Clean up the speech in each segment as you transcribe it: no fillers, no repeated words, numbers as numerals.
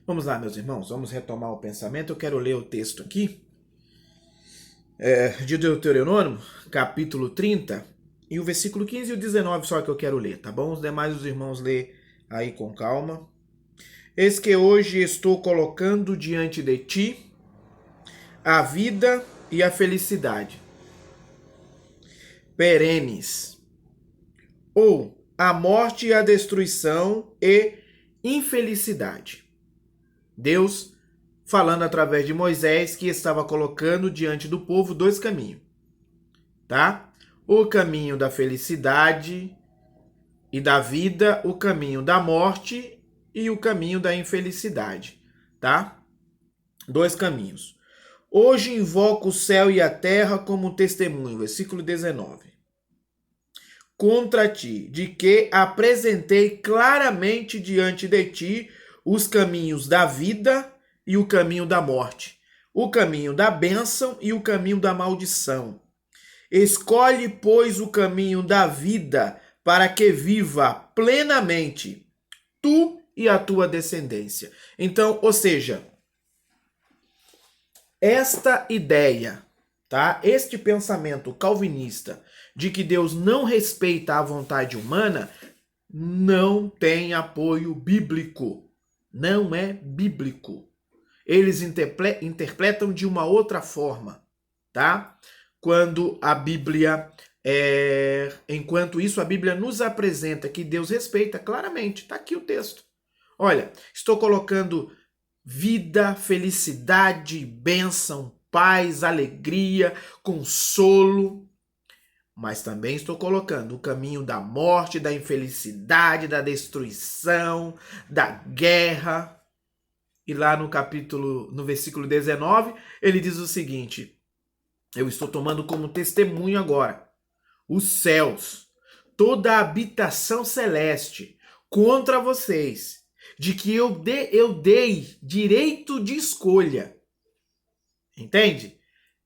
Vamos lá, meus irmãos, vamos retomar o pensamento. Eu quero ler o texto aqui, de Deuteronômio, capítulo 30, e o versículo 15 e o 19 só que eu quero ler, tá bom? Os demais os irmãos lê aí com calma. Eis que hoje estou colocando diante de ti a vida e a felicidade perenes, ou a morte e a destruição e infelicidade. Deus falando através de Moisés, que estava colocando diante do povo dois caminhos, tá? O caminho da felicidade e da vida, o caminho da morte e o caminho da infelicidade, tá? Dois caminhos. Hoje invoco o céu e a terra como testemunho, versículo 19. Contra ti, de que apresentei claramente diante de ti os caminhos da vida e o caminho da morte, o caminho da bênção e o caminho da maldição. Escolhe, pois, o caminho da vida, para que viva plenamente tu e a tua descendência. Então, ou seja, esta ideia, tá? Este pensamento calvinista de que Deus não respeita a vontade humana não tem apoio bíblico. Não é bíblico. Eles interpretam de uma outra forma, tá? Quando a Bíblia, enquanto isso, a Bíblia nos apresenta que Deus respeita claramente. Está aqui o texto. Olha, estou colocando vida, felicidade, bênção, paz, alegria, consolo, mas também estou colocando o caminho da morte, da infelicidade, da destruição, da guerra. E lá no versículo 19, ele diz o seguinte: eu estou tomando como testemunho agora os céus, toda a habitação celeste contra vocês, de que eu dei direito de escolha. Entende?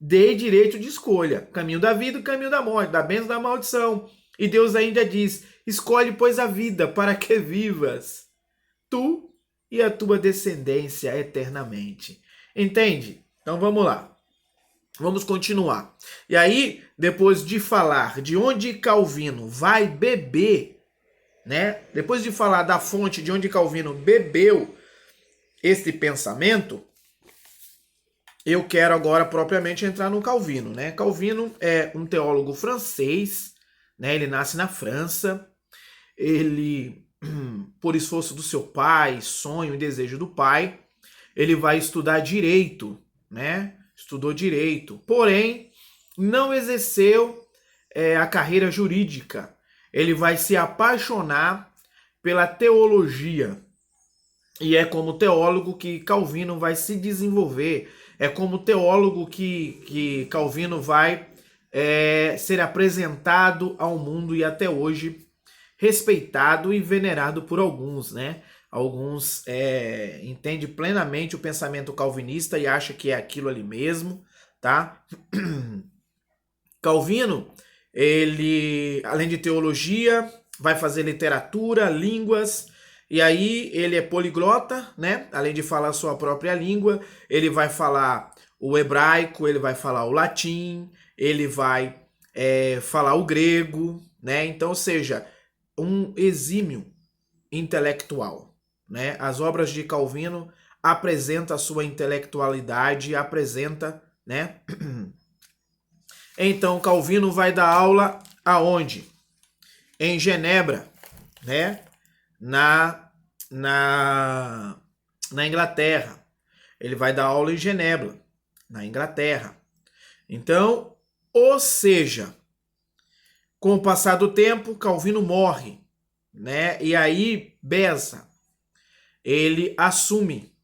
Dei direito de escolha. Caminho da vida, caminho da morte, da bênção, da maldição. E Deus ainda diz: escolhe, pois, a vida para que vivas, tu e a tua descendência eternamente. Entende? Então vamos lá. Vamos continuar. E aí, depois de falar de onde Calvino vai beber, né? Depois de falar da fonte de onde Calvino bebeu este pensamento, eu quero agora propriamente entrar no Calvino, né? Calvino é um teólogo francês, né? Ele nasce na França. Ele, por esforço do seu pai, sonho e desejo do pai, ele vai estudar direito, né? Estudou direito, porém não exerceu a carreira jurídica. Ele vai se apaixonar pela teologia. E é como teólogo que Calvino vai se desenvolver. É como teólogo que Calvino vai ser apresentado ao mundo e até hoje respeitado e venerado por alguns, né? Alguns entendem plenamente o pensamento calvinista e acham que é aquilo ali mesmo, tá? Calvino, ele, além de teologia, vai fazer literatura, línguas, e aí ele é poliglota, né? Além de falar a sua própria língua, ele vai falar o hebraico, ele vai falar o latim, ele vai falar o grego, né? Então, ou seja, um exímio intelectual, né? As obras de Calvino apresentam a sua intelectualidade, apresenta, né? Então, Calvino vai dar aula aonde? Em Genebra, né? Na Inglaterra. Ele vai dar aula em Genebra, na Inglaterra. Então, ou seja, com o passar do tempo, Calvino morre, né? E aí Beza, ele assume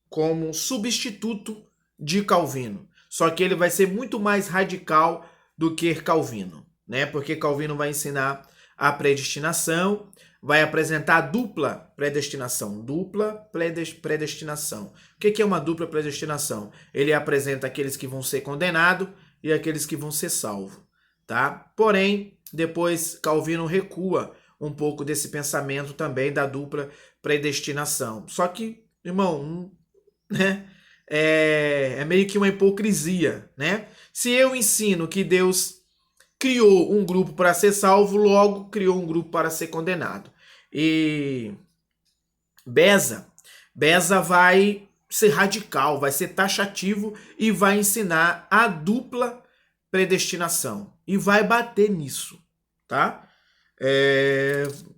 como substituto de Calvino. Só que ele vai ser muito mais radical do que Calvino, né? Porque Calvino vai ensinar a predestinação, vai apresentar a dupla predestinação. Dupla predestinação. O que é uma dupla predestinação? Ele apresenta aqueles que vão ser condenados e aqueles que vão ser salvos, tá? Porém, depois Calvino recua um pouco desse pensamento também da dupla predestinação. Só que irmão, né? É meio que uma hipocrisia, né? Se eu ensino que Deus criou um grupo para ser salvo, logo criou um grupo para ser condenado. E Beza vai ser radical, vai ser taxativo e vai ensinar a dupla predestinação. E vai bater nisso, tá?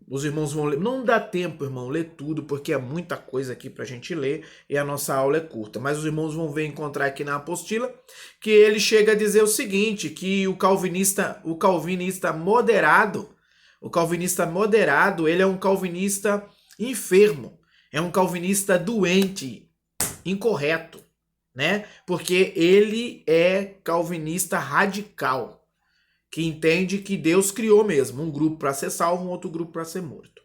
Os irmãos vão ler. Não dá tempo, irmão, ler tudo, porque é muita coisa aqui pra gente ler e a nossa aula é curta. Mas os irmãos vão ver, encontrar aqui na apostila, que ele chega a dizer o seguinte, que o calvinista moderado, ele é um calvinista enfermo, é um calvinista doente, incorreto, né? Porque ele é calvinista radical, que entende que Deus criou mesmo um grupo para ser salvo, um outro grupo para ser morto,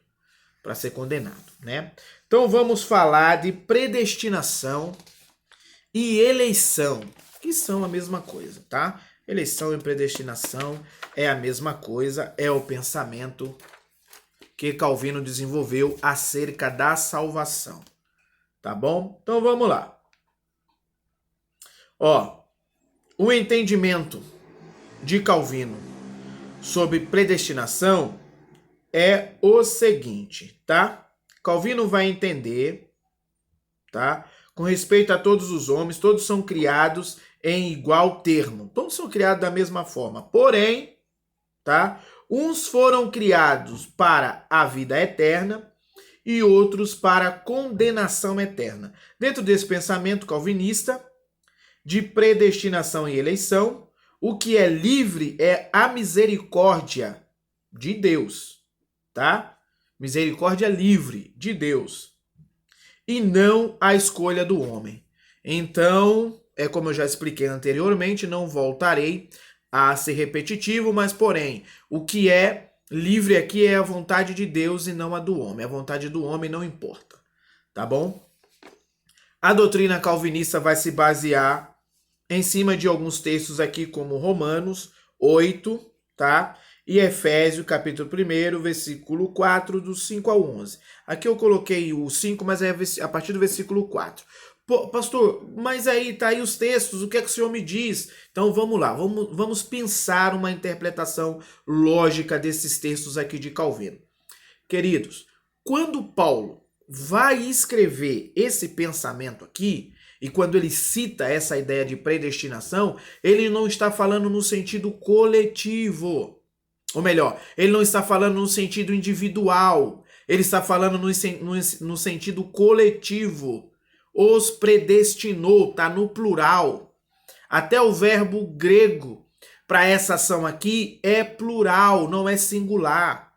para ser condenado, né? Então vamos falar de predestinação e eleição, que são a mesma coisa, tá? Eleição e predestinação é a mesma coisa, é o pensamento que Calvino desenvolveu acerca da salvação, tá bom? Então vamos lá. O entendimento de Calvino sobre predestinação é o seguinte, tá? Calvino vai entender, tá? Com respeito a todos os homens, todos são criados em igual termo. Todos são criados da mesma forma. Porém, tá? Uns foram criados para a vida eterna e outros para a condenação eterna. Dentro desse pensamento calvinista de predestinação e eleição, o que é livre é a misericórdia de Deus, tá? Misericórdia livre de Deus e não a escolha do homem. Então, como eu já expliquei anteriormente, não voltarei a ser repetitivo, mas porém, o que é livre aqui é a vontade de Deus e não a do homem. A vontade do homem não importa, tá bom? A doutrina calvinista vai se basear em cima de alguns textos aqui, como Romanos 8, tá? E Efésios, capítulo 1, versículo 4, do 5 ao 11. Aqui eu coloquei o 5, mas é a partir do versículo 4. Pô, pastor, mas aí tá aí os textos, o que é que o senhor me diz? Então vamos lá, vamos pensar uma interpretação lógica desses textos aqui de Calvino. Queridos, quando Paulo vai escrever esse pensamento aqui, e quando ele cita essa ideia de predestinação, ele não está falando no sentido coletivo. Ou melhor, ele não está falando no sentido individual. Ele está falando no sentido coletivo. Os predestinou, está no plural. Até o verbo grego para essa ação aqui é plural, não é singular.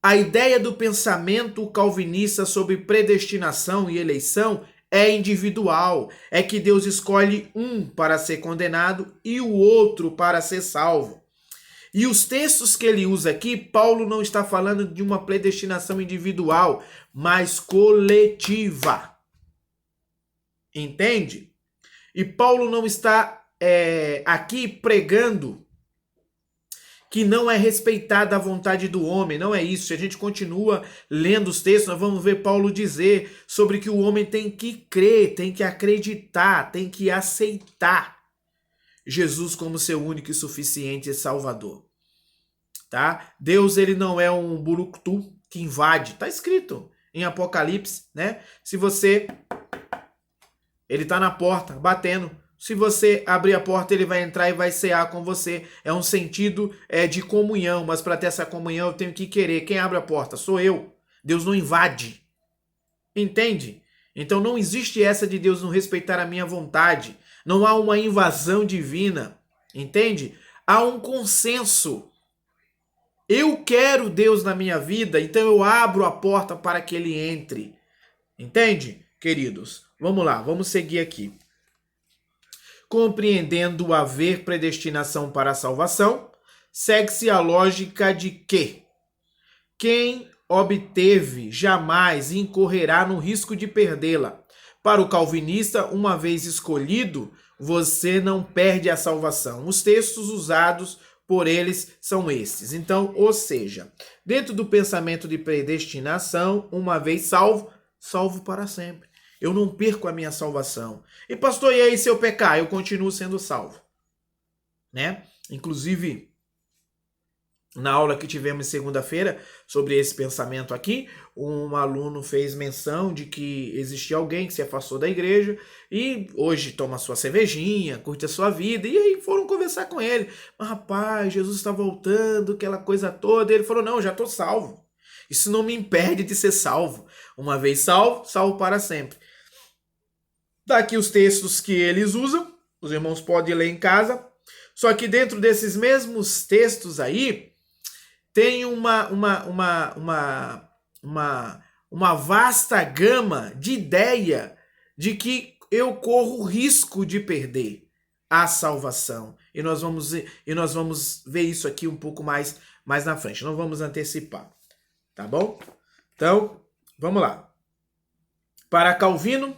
A ideia do pensamento calvinista sobre predestinação e eleição é individual, é que Deus escolhe um para ser condenado e o outro para ser salvo. E os textos que ele usa aqui, Paulo não está falando de uma predestinação individual, mas coletiva. Entende? E Paulo não está aqui pregando que não é respeitada a vontade do homem, não é isso. Se a gente continua lendo os textos, nós vamos ver Paulo dizer sobre que o homem tem que crer, tem que acreditar, tem que aceitar Jesus como seu único e suficiente Salvador. Tá? Deus, ele não é um buructu que invade. Está escrito em Apocalipse, né? Ele está na porta, batendo. Se você abrir a porta, ele vai entrar e vai cear com você. É um sentido de comunhão, mas para ter essa comunhão eu tenho que querer. Quem abre a porta? Sou eu. Deus não invade. Entende? Então não existe essa de Deus não respeitar a minha vontade. Não há uma invasão divina. Entende? Há um consenso. Eu quero Deus na minha vida, então eu abro a porta para que ele entre. Entende, queridos? Vamos lá, vamos seguir aqui. Compreendendo o haver predestinação para a salvação, segue-se a lógica de que quem obteve jamais incorrerá no risco de perdê-la. Para o calvinista, uma vez escolhido, você não perde a salvação. Os textos usados por eles são estes. Então, ou seja, dentro do pensamento de predestinação, uma vez salvo, salvo para sempre. Eu não perco a minha salvação. E pastor, e aí se eu pecar? Eu continuo sendo salvo. Né? Inclusive, na aula que tivemos segunda-feira sobre esse pensamento aqui, um aluno fez menção de que existia alguém que se afastou da igreja e hoje toma sua cervejinha, curte a sua vida, e aí foram conversar com ele. Mas rapaz, Jesus está voltando, aquela coisa toda. E ele falou, não, já estou salvo. Isso não me impede de ser salvo. Uma vez salvo, salvo para sempre. Daqui os textos que eles usam, os irmãos podem ler em casa, só que dentro desses mesmos textos aí, tem uma vasta gama de ideia de que eu corro risco de perder a salvação. E nós vamos ver isso aqui um pouco mais na frente. Não vamos antecipar. Tá bom? Então, vamos lá. Para Calvino,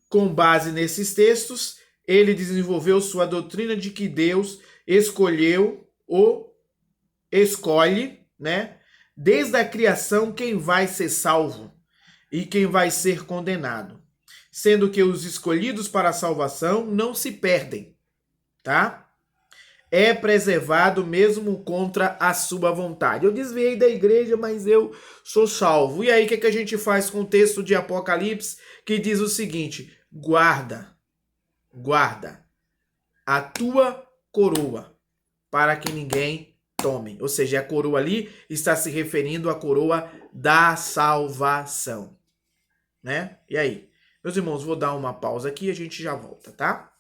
com base nesses textos, ele desenvolveu sua doutrina de que Deus escolhe, né, desde a criação quem vai ser salvo e quem vai ser condenado, sendo que os escolhidos para a salvação não se perdem, tá? É preservado mesmo contra a sua vontade. Eu desviei da igreja, mas eu sou salvo. E aí, o que a gente faz com o texto de Apocalipse que diz o seguinte: guarda a tua coroa, para que ninguém tome. Ou seja, a coroa ali está se referindo à coroa da salvação. Né? E aí? Meus irmãos, vou dar uma pausa aqui e a gente já volta, tá?